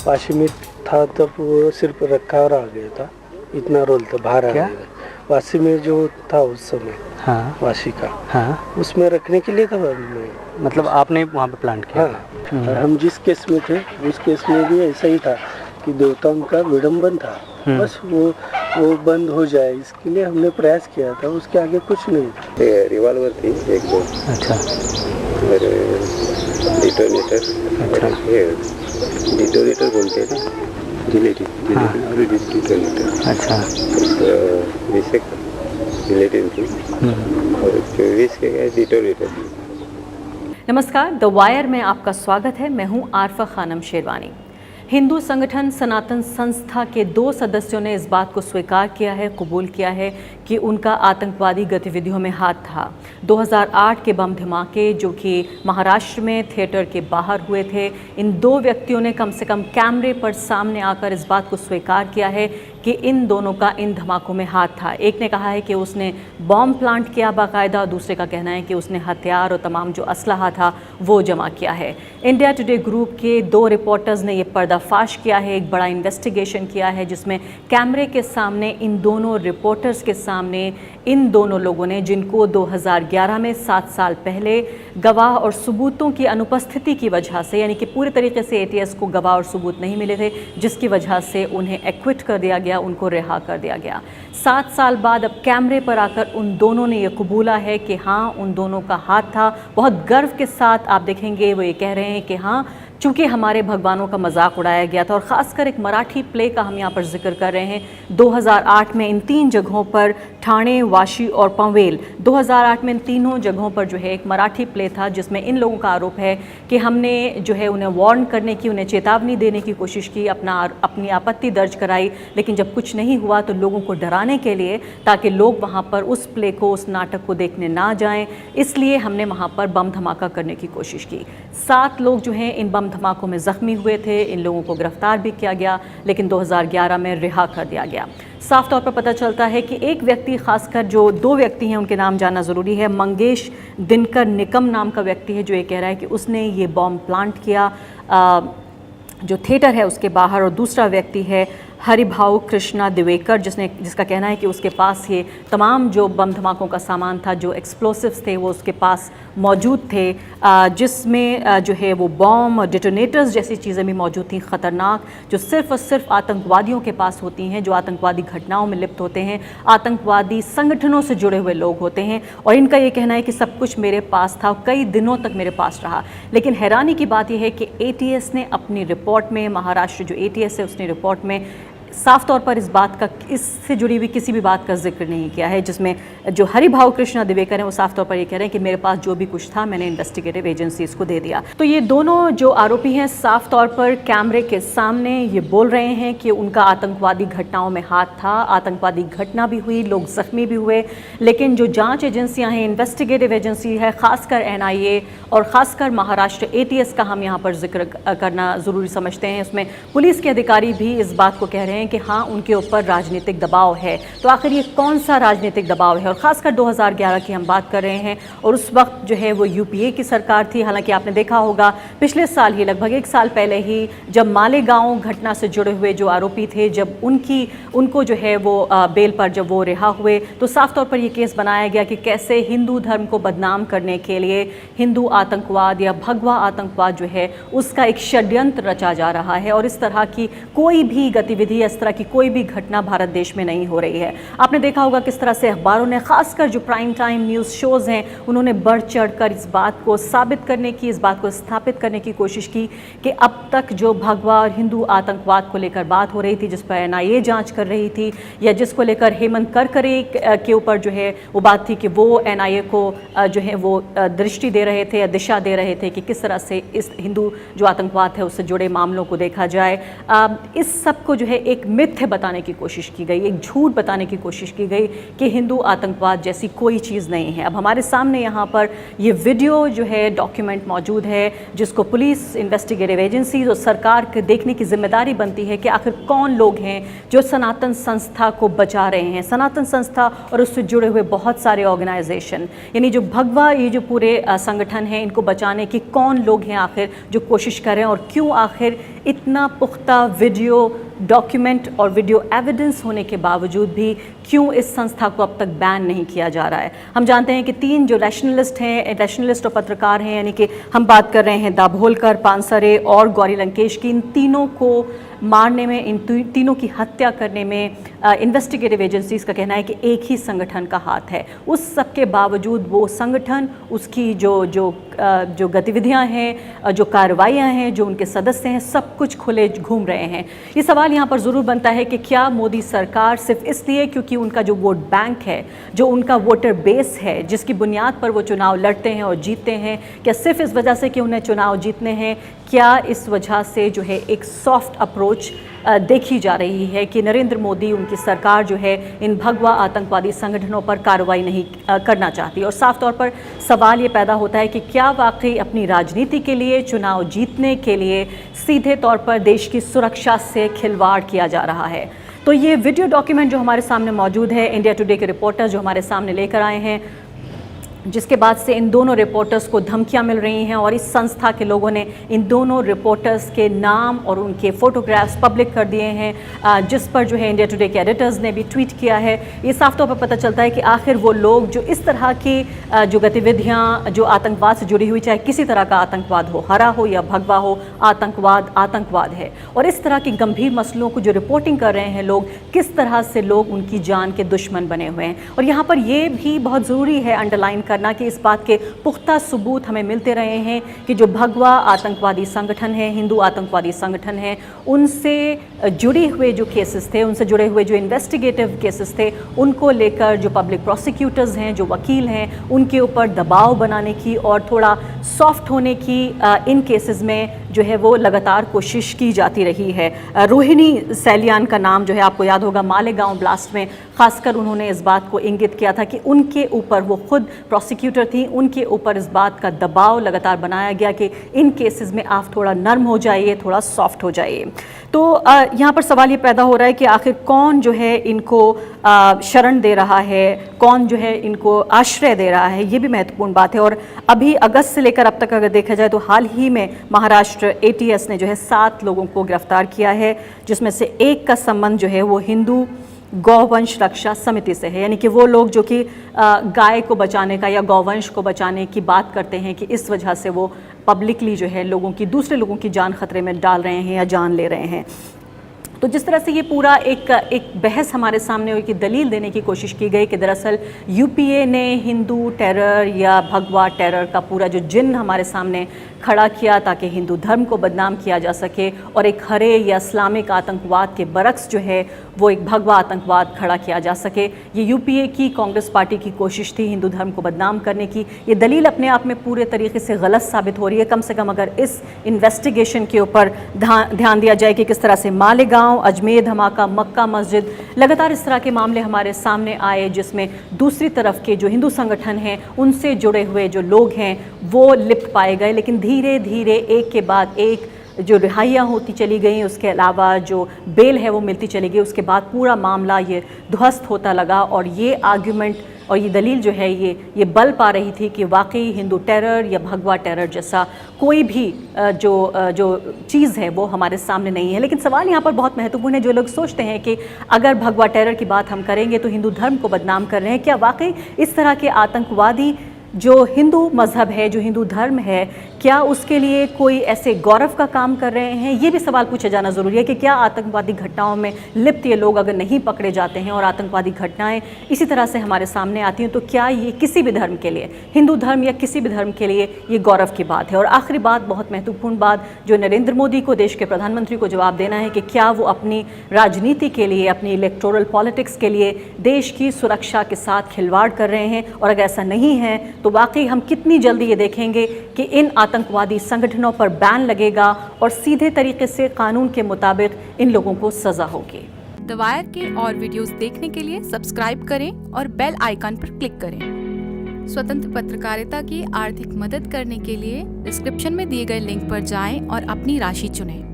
वाशी में था तब वो सिर्फ रखा और आ गया था, इतना रोल था, बाहर आ गया। वाशी में जो था उस समय, हाँ वाशी का, हाँ, उसमें रखने के लिए था मैं। मतलब आपने वहाँ पे प्लांट किया? हाँ, और हम जिस केस में थे उस केस में भी ऐसा ही था कि देवताओं का विडम्बन था, बस वो बंद हो जाए इसके लिए हमने प्रयास किया था, उसके आगे कुछ नहीं था। रिवॉल्वर थी एक दो, अच्छा, और डिटोनेटर, अच्छा, डिटोनेटर बोलते हैं ना, जिलेटिन और डिटोनेटर, अच्छा, विषय जिलेटिन थी और 24 के गए डिटोनेटर। नमस्कार, द वायर में आपका स्वागत है। मैं हूं आरफा खानम शेरवानी। हिंदू संगठन सनातन संस्था के 2 सदस्यों ने इस बात को स्वीकार किया है, कबूल किया है कि उनका आतंकवादी गतिविधियों में हाथ था। 2008 के बम धमाके जो कि महाराष्ट्र में थिएटर के बाहर हुए थे, इन 2 व्यक्तियों ने कम से कम कैमरे पर सामने आकर इस बात को स्वीकार किया है कि इन दोनों का इन धमाकों में हाथ था। एक ने कहा है कि उसने बॉम्ब प्लांट किया बाकायदा, और दूसरे का कहना है कि उसने हथियार और तमाम जो असलहा था वो जमा किया है। इंडिया टुडे ग्रुप के 2 रिपोर्टर्स ने ये पर्दाफाश किया है, एक बड़ा इन्वेस्टिगेशन किया है जिसमें कैमरे के सामने इन दोनों रिपोर्टर्स के सामने इन दोनों लोगों ने, जिनको 2011 में 7 साल पहले गवाह और सबूतों की अनुपस्थिति की वजह से, यानी कि पूरे तरीके से एटीएस को गवाह और सबूत नहीं मिले थे, जिसकी वजह से उन्हें एक्विट कर दिया गया, उनको रिहा कर दिया गया। 7 साल बाद अब कैमरे पर आकर उन दोनों ने ये कबूला है कि हाँ, उन दोनों का हाथ था। बहुत गर्व के साथ आप देखेंगे वो ये कह रहे हैं कि हाँ, चूँकि हमारे भगवानों का मजाक उड़ाया गया था। और ख़ासकर एक मराठी प्ले का हम यहाँ पर जिक्र कर रहे हैं। 2008 में इन 3 जगहों पर, ठाणे, वाशी और पनवेल, 2008 में इन तीनों जगहों पर जो है एक मराठी प्ले था जिसमें इन लोगों का आरोप है कि हमने जो है उन्हें वार्न करने की, उन्हें चेतावनी देने की कोशिश की, अपनी आपत्ति दर्ज कराई, लेकिन जब कुछ नहीं हुआ तो लोगों को डराने के लिए, ताकि लोग वहाँ पर उस प्ले को, उस नाटक को देखने ना जाएं, इसलिए हमने वहाँ पर बम धमाका करने की कोशिश की। 7 लोग जो हैं इन बम धमाकों में ज़ख्मी हुए थे, इन लोगों को गिरफ्तार भी किया गया, लेकिन 2011 में रिहा कर दिया गया। साफ तौर पर पता चलता है कि एक व्यक्ति, खासकर जो 2 व्यक्ति हैं उनके नाम जानना ज़रूरी है। मंगेश दिनकर निकम नाम का व्यक्ति है जो ये कह रहा है कि उसने ये बॉम्ब प्लांट किया जो थिएटर है उसके बाहर, और दूसरा व्यक्ति है हरिभाऊ कृष्णा दिवेकर जिसका कहना है कि उसके पास ये तमाम जो बम धमाकों का सामान था, जो एक्सप्लोसिव्स थे, वो उसके पास मौजूद थे, जिसमें जो है वो बॉम्ब, डिटोनेटर्स जैसी चीज़ें भी मौजूद थीं, ख़तरनाक, जो सिर्फ़ और सिर्फ आतंकवादियों के पास होती हैं, जो आतंकवादी घटनाओं में लिप्त होते हैं, आतंकवादी संगठनों से जुड़े हुए लोग होते हैं। और इनका ये कहना है कि सब कुछ मेरे पास था, कई दिनों तक मेरे पास रहा। लेकिन हैरानी की बात यह है कि एटीएस ने अपनी रिपोर्ट में, महाराष्ट्र जो एटीएस है उसने रिपोर्ट में साफ तौर पर इस बात का, इससे जुड़ी हुई किसी भी बात का जिक्र नहीं किया है, जिसमें जो हरिभाऊ कृष्णा दिवेकर हैं वो साफ तौर पर ये कह रहे हैं कि मेरे पास जो भी कुछ था मैंने इन्वेस्टिगेटिव एजेंसीज को दे दिया। तो ये दोनों जो आरोपी हैं साफ तौर पर कैमरे के सामने ये बोल रहे हैं कि उनका आतंकवादी घटनाओं में हाथ था, आतंकवादी घटना भी हुई, लोग जख्मी भी हुए, लेकिन जो जाँच एजेंसियाँ हैं, इन्वेस्टिगेटिव एजेंसी है, खासकर NIA और ख़ासकर महाराष्ट्र ATS का हम यहाँ पर जिक्र करना ज़रूरी समझते हैं। उसमें पुलिस के अधिकारी भी इस बात को कह रहे हैं कि हाँ, उनके ऊपर राजनीतिक दबाव है। तो आखिर ये कौन सा राजनीतिक दबाव है? और ख़ासकर 2011 की हम बात कर रहे हैं, और उस वक्त जो है वो UPA की सरकार थी। हालांकि आपने देखा होगा पिछले साल ही, लगभग 1 साल पहले ही, जब मालेगांव घटना से जुड़े हुए जो आरोपी थे, जब उनको जो है वो बेल पर जब वो रिहा हुए, तो साफ तौर पर ये केस बनाया गया कि कैसे हिंदू धर्म को बदनाम करने के लिए हिंदू आतंकवाद या भगवा आतंकवाद जो है उसका एक षड्यंत्र रचा जा रहा है, और इस तरह की कोई भी गतिविधि, इस तरह की कोई भी घटना भारत देश में नहीं हो रही है। आपने देखा होगा किस तरह से अखबारों ने, खासकर जो प्राइम टाइम न्यूज़ शोज़ हैं, उन्होंने बढ़ चढ़कर इस बात को साबित करने की, इस बात को स्थापित करने की कोशिश की कि अब तक जो भगवा और हिंदू आतंकवाद को लेकर बात हो रही थी, जिस पर NIA जांच कर रही थी, या जिसको लेकर हेमंत करकरे के ऊपर जो है वो बात थी कि वो NIA को जो है वो दृष्टि दे रहे थे या दिशा दे रहे थे कि किस तरह से इस हिंदू जो आतंकवाद है उससे जुड़े मामलों को देखा जाए। इस सब को जो है एक मिथ्य बताने की कोशिश की गई, एक झूठ बताने की कोशिश की गई कि हिंदू आतंकवाद जैसी कोई चीज़ नहीं है। अब हमारे सामने यहाँ पर ये वीडियो जो है डॉक्यूमेंट मौजूद है, जिसको पुलिस, इन्वेस्टिगेटिव एजेंसीज और सरकार के देखने की जिम्मेदारी बनती है कि आखिर कौन लोग हैं जो सनातन संस्था को बचा रहे हैं। सनातन संस्था और उससे जुड़े हुए बहुत सारे ऑर्गेनाइजेशन, यानी जो भगवा ये जो पूरे संगठन हैं, इनको बचाने की कौन लोग हैं आखिर जो कोशिश कर रहे हैं, और क्यों आखिर इतना पुख्ता वीडियो डॉक्यूमेंट और वीडियो एविडेंस होने के बावजूद भी क्यों इस संस्था को अब तक बैन नहीं किया जा रहा है। हम जानते हैं कि 3 जो रैशनलिस्ट हैं, रैशनलिस्ट और पत्रकार हैं, यानी कि हम बात कर रहे हैं दाभोलकर, पानसरे और गौरी लंकेश की, इन तीनों को मारने में, इन तीनों की हत्या करने में इन्वेस्टिगेटिव एजेंसीज का कहना है कि एक ही संगठन का हाथ है। उस सब के बावजूद वो संगठन, उसकी जो गतिविधियां हैं, जो कार्रवाइयां हैं, जो उनके सदस्य हैं, सब कुछ खुले घूम रहे हैं। ये सवाल यहाँ पर ज़रूर बनता है कि क्या मोदी सरकार सिर्फ इसलिए क्योंकि उनका जो वोट बैंक है, जो उनका वोटर बेस है, जिसकी बुनियाद पर वो चुनाव लड़ते हैं और जीतते हैं, क्या सिर्फ इस वजह से कि उन्हें चुनाव जीतने हैं, क्या इस वजह से जो है एक सॉफ्ट अप्रोच देखी जा रही है कि नरेंद्र मोदी, उनकी सरकार जो है इन भगवा आतंकवादी संगठनों पर कार्रवाई नहीं करना चाहती। और साफ तौर पर सवाल ये पैदा होता है कि क्या वाकई अपनी राजनीति के लिए, चुनाव जीतने के लिए सीधे तौर पर देश की सुरक्षा से खिलवाड़ किया जा रहा है। तो ये वीडियो डॉक्यूमेंट जो हमारे सामने मौजूद है, इंडिया टुडे के रिपोर्टर जो हमारे सामने लेकर आए हैं, जिसके बाद से इन दोनों रिपोर्टर्स को धमकियां मिल रही हैं और इस संस्था के लोगों ने इन दोनों रिपोर्टर्स के नाम और उनके फ़ोटोग्राफ्स पब्लिक कर दिए हैं, जिस पर जो है इंडिया टुडे के एडिटर्स ने भी ट्वीट किया है। ये साफ तौर पर पता चलता है कि आखिर वो लोग जो इस तरह की जो गतिविधियां जो आतंकवाद से जुड़ी हुई, चाहे किसी तरह का आतंकवाद हो, हरा हो या भगवा हो, आतंकवाद है। और इस तरह की गंभीर मसलों को जो रिपोर्टिंग कर रहे हैं लोग, किस तरह से लोग उनकी जान के दुश्मन बने हुए हैं। और यहाँ पर ये भी बहुत ज़रूरी है अंडरलाइन करना कि इस बात के पुख्ता सबूत हमें मिलते रहे हैं कि जो भगवा आतंकवादी संगठन है, हिंदू आतंकवादी संगठन है, उनसे जुड़े हुए जो केसेस थे, उनसे जुड़े हुए जो इन्वेस्टिगेटिव केसेस थे, उनको लेकर जो पब्लिक प्रोसिक्यूटर्स हैं, जो वकील हैं, उनके ऊपर दबाव बनाने की और थोड़ा सॉफ्ट होने की इन केसेस में जो है वो लगातार कोशिश की जाती रही है। रोहिणी सैलियान का नाम जो है आपको याद होगा, मालेगांव ब्लास्ट में खासकर उन्होंने इस बात को इंगित किया था कि उनके ऊपर, वो खुद प्रोसिक्यूटर थी, उनके ऊपर इस बात का दबाव लगातार बनाया गया कि इन केसेस में आप थोड़ा नर्म हो जाइए, थोड़ा सॉफ्ट हो जाइए। तो यहाँ पर सवाल ये पैदा हो रहा है कि आखिर कौन जो है इनको शरण दे रहा है, कौन जो है इनको आश्रय दे रहा है, ये भी महत्वपूर्ण बात है। और अभी अगस्त से लेकर अब तक अगर देखा जाए तो हाल ही में महाराष्ट्र ATS ने जो है 7 लोगों को गिरफ्तार किया है, जिसमें से एक का संबंध जो है वो हिंदू गौवंश रक्षा समिति से है। यानी कि वो लोग जो कि गाय को बचाने का या गौवंश को बचाने की बात करते हैं कि इस वजह से वो पब्लिकली जो है लोगों की, दूसरे लोगों की जान खतरे में डाल रहे हैं या जान ले रहे हैं। तो जिस तरह से ये पूरा एक बहस हमारे सामने हुई कि दलील देने की कोशिश की गई कि दरअसल UPA ने हिंदू टेरर या भगवा टेरर का पूरा जो जिन हमारे सामने खड़ा किया ताकि हिंदू धर्म को बदनाम किया जा सके, और एक हरे या इस्लामिक आतंकवाद के बरक्स जो है वो एक भगवा आतंकवाद खड़ा किया जा सके। ये UPA की, कांग्रेस पार्टी की कोशिश थी हिंदू धर्म को बदनाम करने की। ये दलील अपने आप में पूरे तरीके से गलत साबित हो रही है। कम से कम अगर इस इन्वेस्टिगेशन के ऊपर ध्यान दिया जाए कि किस तरह से मालेगांव, अजमेर धमाका, मक्का मस्जिद, लगातार इस तरह के मामले हमारे सामने आए जिसमें दूसरी तरफ के जो हिंदू संगठन हैं उनसे जुड़े हुए जो लोग हैं वो लिप्त पाए गए, लेकिन धीरे धीरे एक के बाद एक जो रिहाइयाँ होती चली गई, उसके अलावा जो बेल है वो मिलती चली गई, उसके बाद पूरा मामला ये ध्वस्त होता लगा। और ये आर्ग्यूमेंट और ये दलील जो है ये बल पा रही थी कि वाकई हिंदू टेरर या भगवा टेरर जैसा कोई भी जो चीज़ है वो हमारे सामने नहीं है। लेकिन सवाल यहाँ पर बहुत महत्वपूर्ण है। जो लोग सोचते हैं कि अगर भगवा टेरर की बात हम करेंगे तो हिंदू धर्म को बदनाम कर रहे हैं, क्या वाकई इस तरह के आतंकवादी जो हिंदू मज़हब है, जो हिंदू धर्म है, क्या उसके लिए कोई ऐसे गौरव का काम कर रहे हैं? ये भी सवाल पूछा जाना ज़रूरी है कि क्या आतंकवादी घटनाओं में लिप्त ये लोग अगर नहीं पकड़े जाते हैं और आतंकवादी घटनाएं इसी तरह से हमारे सामने आती हैं तो क्या ये किसी भी धर्म के लिए, हिंदू धर्म या किसी भी धर्म के लिए ये गौरव की बात है? और आखिरी बात, बहुत महत्वपूर्ण बात, जो नरेंद्र मोदी को, देश के प्रधानमंत्री को जवाब देना है कि क्या वो अपनी राजनीति के लिए, अपनी इलेक्टोरल पॉलिटिक्स के लिए देश की सुरक्षा के साथ खिलवाड़ कर रहे हैं? और अगर ऐसा नहीं है तो वाकई हम कितनी जल्दी ये देखेंगे कि इन आतंकवादी संगठनों पर बैन लगेगा और सीधे तरीके से कानून के मुताबिक इन लोगों को सजा होगी। द वायर के और वीडियोस देखने के लिए सब्सक्राइब करें और बेल आइकन पर क्लिक करें। स्वतंत्र पत्रकारिता की आर्थिक मदद करने के लिए डिस्क्रिप्शन में दिए गए लिंक पर जाएं और अपनी राशि चुनें।